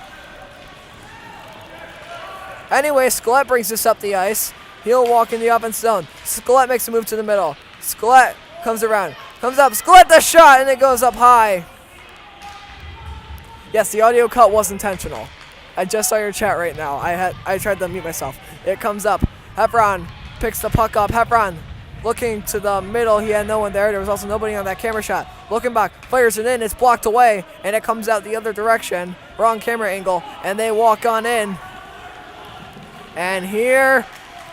Anyway, Scalette brings this up the ice. He'll walk in the offense zone. Scalette makes a move to the middle. Scalette comes around. Comes up. Scalette the shot, and it goes up high. Yes, the audio cut was intentional. I just saw your chat right now. I tried to mute myself. It comes up. Heffron picks the puck up. Heffron looking to the middle. He had no one there. There was also nobody on that camera shot. Looking back, fires it in. It's blocked away, and it comes out the other direction. Wrong camera angle, and they walk on in. And here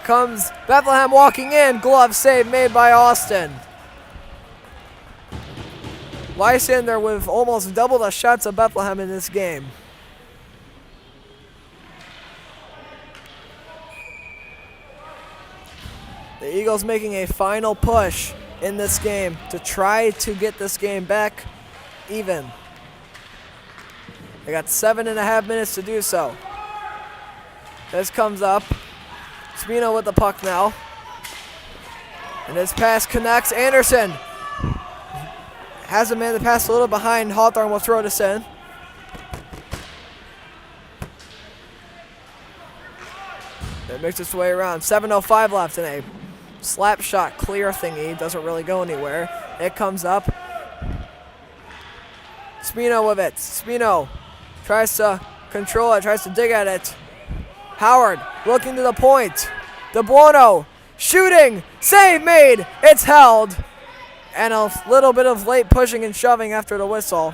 comes Bethlehem walking in. Glove save made by Austin. Lysander with almost double the shots of Bethlehem in this game. The Eagles making a final push in this game to try to get this game back even. They got 7.5 minutes to do so. This comes up. Spino with the puck now. And this pass connects. Anderson has a man to pass a little behind. Hawthorne will throw this in. It makes its way around. 7:05 left in a slap shot clear thingy. Doesn't really go anywhere. It comes up. Spino with it. Spino tries to control it, tries to dig at it. Howard looking to the point. DeBuono shooting. Save made. It's held. And a little bit of late pushing and shoving after the whistle.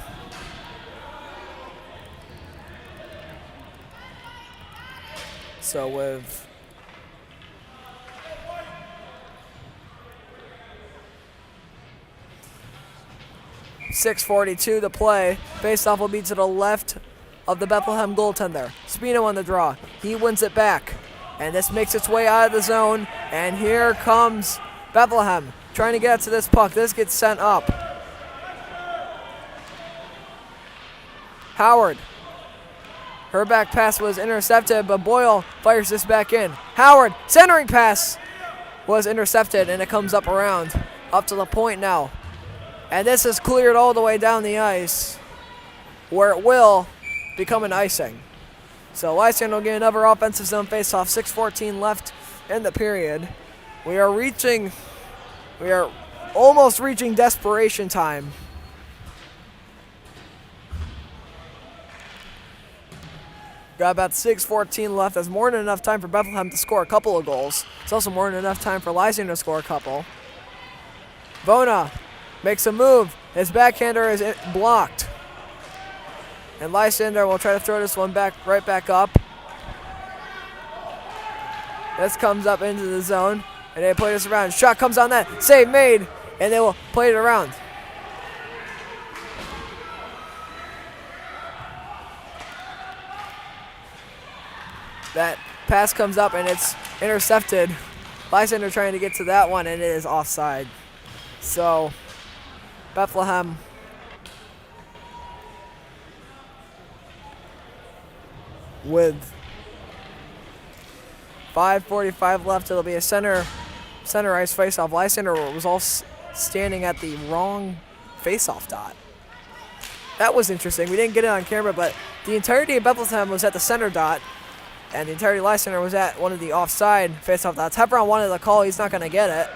So with .6:42 to play, faceoff will be to the left of the Bethlehem goaltender. Spino on the draw. He wins it back. And this makes its way out of the zone. And here comes Bethlehem trying to get to this puck. This gets sent up. Howard. Her back pass was intercepted, but Boyle fires this back in. Howard, centering pass was intercepted, and it comes up around. Up to the point now. And this is cleared all the way down the ice, where it will become an icing. So Lysander will get another offensive zone faceoff. 6:14 left in the period. We are almost reaching desperation time. Got about 6:14 left. That's more than enough time for Bethlehem to score a couple of goals. It's also more than enough time for Lysander to score a couple. Bona makes a move. His backhander is blocked. And Lysander will try to throw this one right back up. This comes up into the zone. And they play this around. Shot comes on that. Save made. And they will play it around. That pass comes up and it's intercepted. Lysander trying to get to that one, and it is offside. So Bethlehem with 5:45 left. It'll be a center ice faceoff. Lysander was all standing at the wrong faceoff dot. That was interesting. We didn't get it on camera, but the entirety of Bethlehem was at the center dot, and the entirety of Lysander was at one of the offside faceoff dots. Hepron wanted the call. He's not going to get it.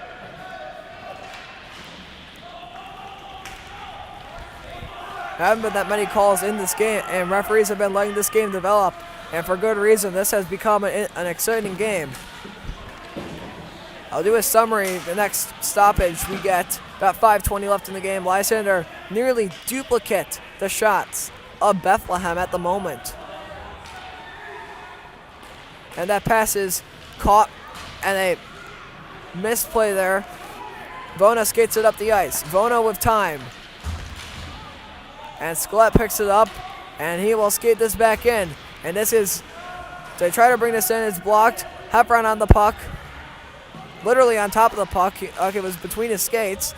There haven't been that many calls in this game, and referees have been letting this game develop, and for good reason. This has become an exciting game. I'll do a summary. The next stoppage we get about 5:20 left in the game. Lysander nearly duplicate the shots of Bethlehem at the moment. And that pass is caught, and a misplay there. Bona skates it up the ice. Bona with time. And Scalette picks it up, and he will skate this back in. And this is, they try to bring this in, it's blocked. Hepron on the puck. Literally on top of the puck. It was between his skates.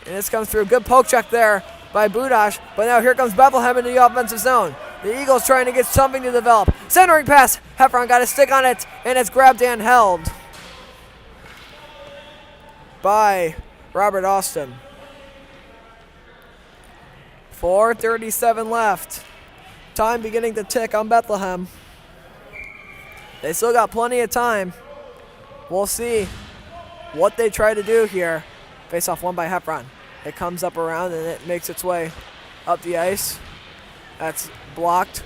And this comes through. Good poke check there by Budash. But now here comes Bethlehem into the offensive zone. The Eagles trying to get something to develop. Centering pass. Hepron got a stick on it, and it's grabbed and held by Robert Austin. 4:37 left. Time beginning to tick on Bethlehem. They still got plenty of time. We'll see what they try to do here. Face off one by Hepron. It comes up around and it makes its way up the ice. That's blocked.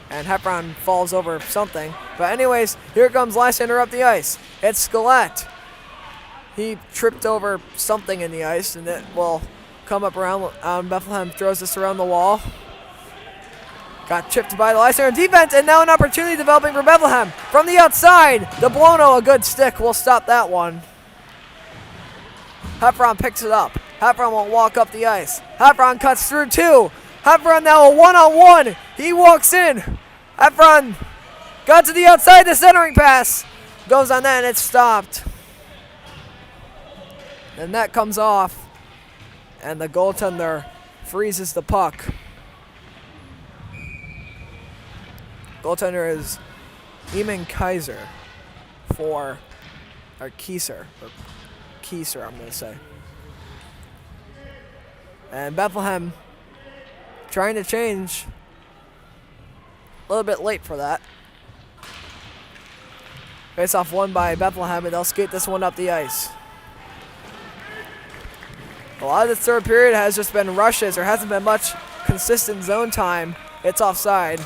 And Hepron falls over something. But anyways, here comes Lysander up the ice. It's Scalette. He tripped over something in the ice, and it will come up around. Bethlehem throws this around the wall. Got chipped by the Lysander defense, and now an opportunity developing for Bethlehem. From the outside, DeBuono, a good stick, will stop that one. Hepron picks it up. Hepron will walk up the ice. Hepron cuts through two. Hepron now a one-on-one. He walks in. Hepron got to the outside. The centering pass goes on that, and it's stopped. And that comes off, and the goaltender freezes the puck. Goaltender is Eamon Kaiser for, or Kieser, I'm going to say. And Bethlehem trying to change. A little bit late for that. Face off won by Bethlehem, and they'll skate this one up the ice. A lot of this third period has just been rushes. There hasn't been much consistent zone time. It's offside.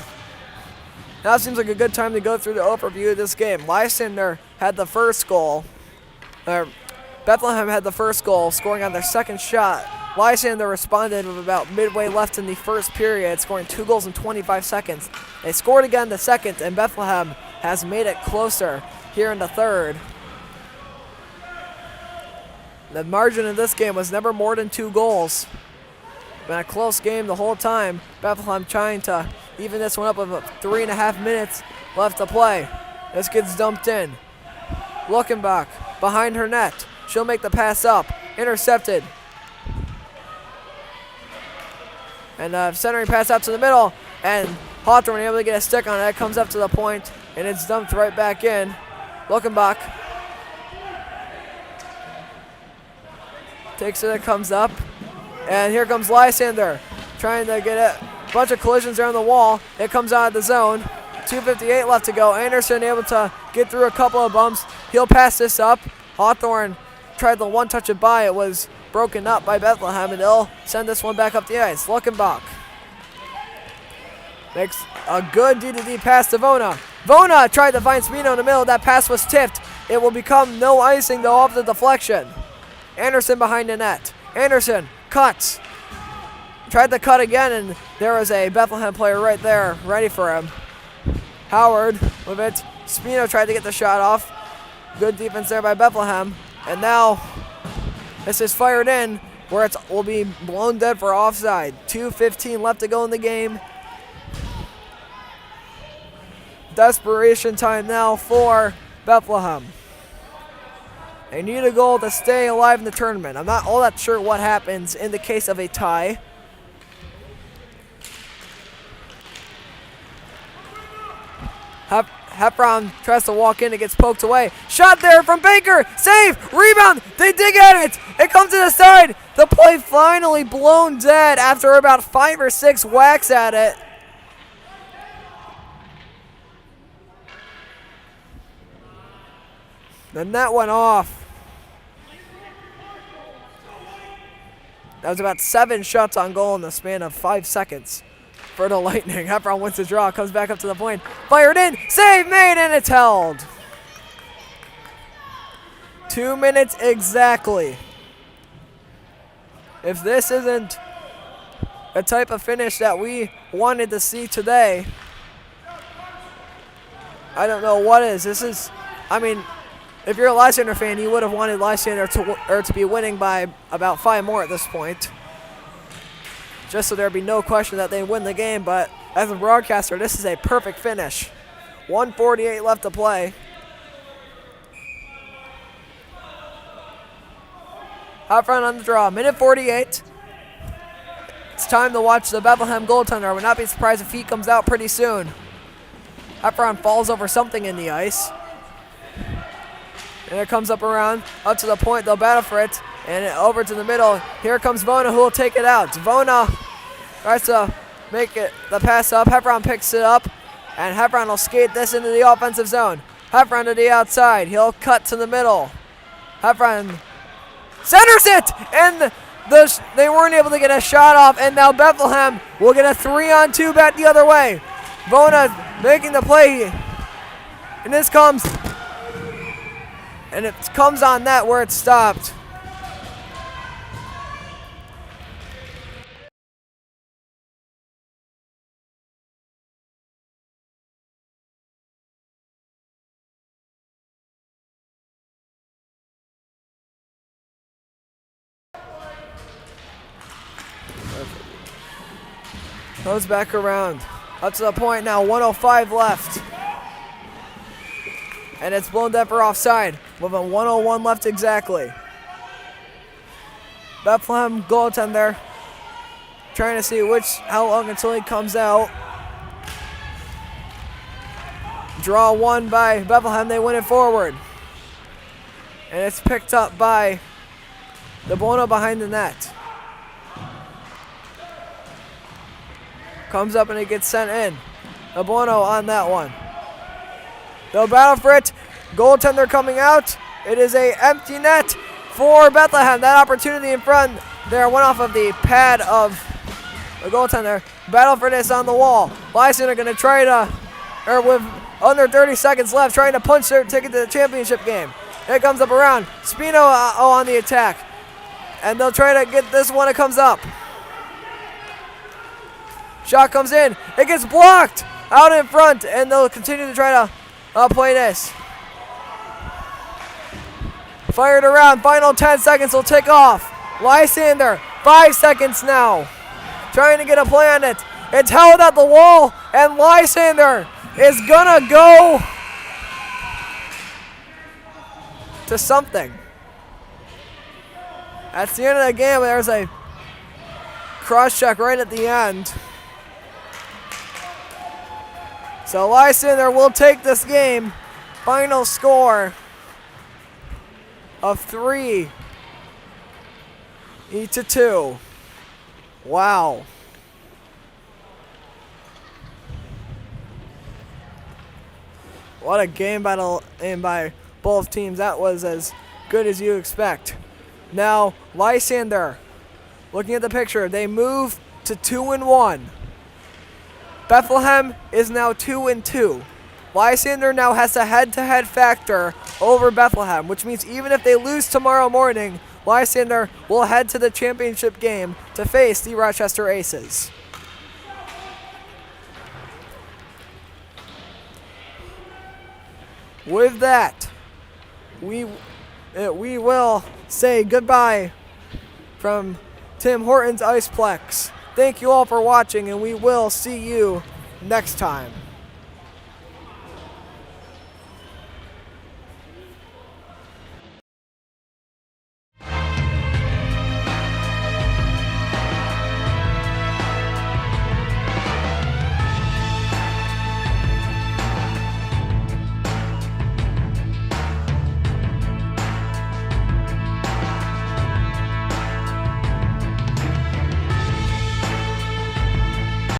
Now it seems like a good time to go through the overview of this game. Lysander had the first goal. Bethlehem had the first goal, scoring on their second shot. Lysander responded with about midway left in the first period, scoring 2 goals in 25 seconds. They scored again the second, and Bethlehem has made it closer here in the third. The margin of this game was never more than 2 goals. Been a close game the whole time. Bethlehem trying to even this one up with 3.5 minutes left to play. This gets dumped in. Luckenbach behind her net. She'll make the pass up. Intercepted. And centering pass out to the middle. And Horton able to get a stick on it. Comes up to the point. And it's dumped right back in. Luckenbach takes it, comes up. And here comes Lysander trying to get it. Bunch of collisions around the wall. It comes out of the zone. 2:58 left to go. Anderson able to get through a couple of bumps. He'll pass this up. Hawthorne tried the one-touch it by. It was broken up by Bethlehem, and they'll send this one back up the ice. Luckenbach makes a good D-to-D pass to Vona. Vona tried to find Spino in the middle. That pass was tipped. It will become no icing, though, off the deflection. Anderson behind the net. Anderson cuts. Tried to cut again, and there was a Bethlehem player right there, ready for him. Howard with it. Spino tried to get the shot off. Good defense there by Bethlehem. And now this is fired in, where it will be blown dead for offside. 2:15 left to go in the game. Desperation time now for Bethlehem. They need a goal to stay alive in the tournament. I'm not all that sure what happens in the case of a tie. Heffron tries to walk in. It gets poked away. Shot there from Baker. Save. Rebound. They dig at it. It comes to the side. The play finally blown dead after about 5 or 6 whacks at it. The net went off. That was about 7 shots on goal in the span of 5 seconds. For the Lightning. Heffron wins the draw, comes back up to the point. Fired in, save made, and it's held. 2 minutes exactly. If this isn't a type of finish that we wanted to see today, I don't know what is. This is, I mean, if you're a Lysander fan, you would have wanted Lysander to be winning by about 5 more at this point. Just so there'd be no question that they win the game, but as a broadcaster, this is a perfect finish. 1:48 left to play. Out front on the draw, minute 48. It's time to watch the Bethlehem goaltender. I would not be surprised if he comes out pretty soon. Heffron falls over something in the ice. And it comes up around, up to the point. They'll battle for it. And over to the middle. Here comes Vona, who will take it out. Vona tries to make it the pass up. Heffron picks it up. And Heffron will skate this into the offensive zone. Heffron to the outside. He'll cut to the middle. Heffron centers it! And they weren't able to get a shot off. And now Bethlehem will get a 3-on-2 back the other way. Vona making the play. And this comes. And it comes on net where it stopped. Goes back around. Up to the point now, 1:05 left. And it's blown dead for offside with a 1:01 left exactly. Bethlehem goaltender trying to see how long until he comes out. Draw one by Bethlehem. They win it forward. And it's picked up by the Bono behind the net. Comes up and it gets sent in. The Bono on that one. They'll battle for it. Goaltender coming out. It is a empty net for Bethlehem. That opportunity in front there went off of the pad of the goaltender. Battle for this on the wall. Lysander going to try to, or with under 30 seconds left, trying to punch their ticket to the championship game. It comes up around. Spino on the attack. And they'll try to get this one. It comes up. Shot comes in. It gets blocked out in front. And they'll continue to try to play this. Fired around. Final 10 seconds will tick off. Lysander, 5 seconds now. Trying to get a play on it. It's held at the wall. And Lysander is going to go to something. That's the end of the game. There's a cross check right at the end. So Lysander will take this game. Final score of 3-2. Wow. What a game battle in by both teams. That was as good as you expect. Now, Lysander, looking at the picture, they move to 2-1. Bethlehem is now 2-2. Lysander now has a head-to-head factor over Bethlehem, which means even if they lose tomorrow morning, Lysander will head to the championship game to face the Rochester Aces. With that, we will say goodbye from Tim Horton's Iceplex. Thank you all for watching, and we will see you next time.